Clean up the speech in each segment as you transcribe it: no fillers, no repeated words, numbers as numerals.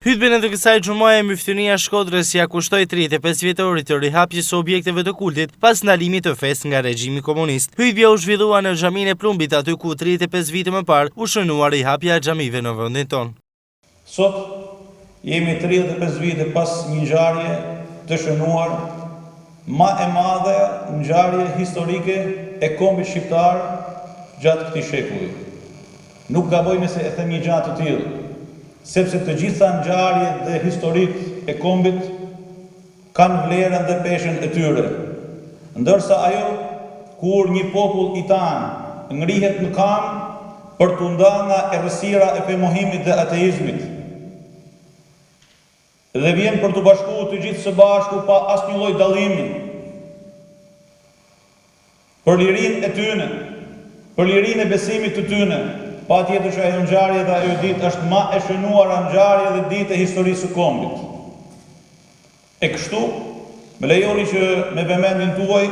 Hutben e kësaj xumaje Myftënia e Shkodrës ja kushtoi 35 vjetorit të rihapjes së objekteve të kultit pas ndalimit të fesë nga regjimi komunist. Hutbja u zhvillua në xhaminë e Plumbit, aty ku 35 vite më parë u shënuar rihapja e xhamive në vendin tonë. Sot jemi 35 vite pas një ngjarje të shënuar, më e madhe ngjarje historike e kombit shqiptar gjatë këtij shekulli. Nuk gaboj nëse e them një gjë të tillë, sepse të gjitha ngjarjet dhe historitë e kombit kanë vlerën dhe peshën e tyre. Ndërsa ajo, kur një popull i tanë ngrihet në kam për t'u ndarë nga errësira e pemohimit dhe ateizmit, dhe vjen për t'u bashkuar të gjithë së bashku pa asnjë lloj dallimi, për lirinë e tyre, për lirinë e besimit të tyre, patjetër që ajo ngjarje dhe ajo ditë është më e shënuara ngjarje dhe ditë e historisë së kombit. E kështu, më lejoni që me vëmendjen tuaj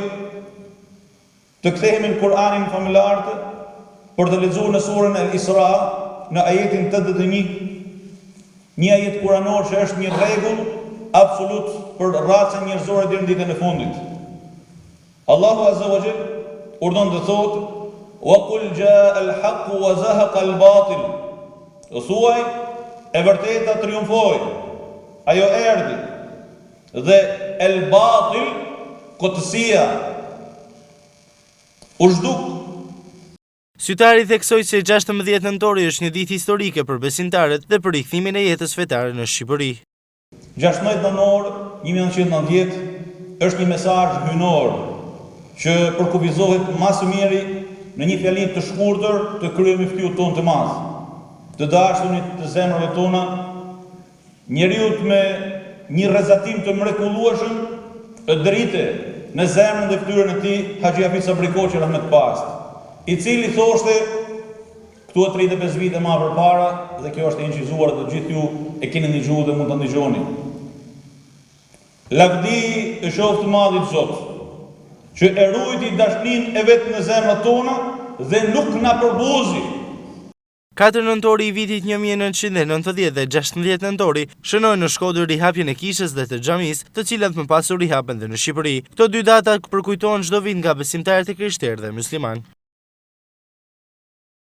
të kthehemi në Kur'anin familjar për të lexuar në surën El-Isra në ajetin 81, një ajet kuranor që është një rregull absolut për racën njerëzore deri në ditën e fundit. Allahu Azza wa Jall urdhon të thotë: وَقُلْ جَاءَ الْحَقُّ وَزَهَقَ الْبَاطِلُ. Thuaj, e vërteta triumfoi, ajo erdhi, dhe el-batil, kotësia, u zhduk. Sytari theksoi se 16 nëntori është një ditë historike për besimtarët dhe për rikthimin e jetës fetare në Shqipëri. 16 nënor 1990 është një mesazh hyjnor që përkufizohet më së miri në një fjali të shkurtër të kryemiftiut tonë të madh, të dashurit të zemrave tona, njeriu me një rrezatim të mrekullueshëm e drite në zemrën dhe fytyrën e tij Haxhi Hafiz Sabri Koçi rahmet past, i cili thoshte këtu 35 vite më përpara, dhe kjo është e incizuar dhe gjithë ju e keni dëgjuar dhe mund ta dëgjoni. Lavdi e qoftë madhit Zot, që e ruajti dashnin e vetë në zemrat tona dhe nuk na përbuzi. 4 nëntori i vitit 1990 dhe 16 nëntori shënojnë në Shkodër rihapjen e kishës dhe të xhamisë, të cilat më pas u rihapen dhe në Shqipëri. Këto dy data përkujtohen çdo vit nga besimtarët e krishterë dhe musliman.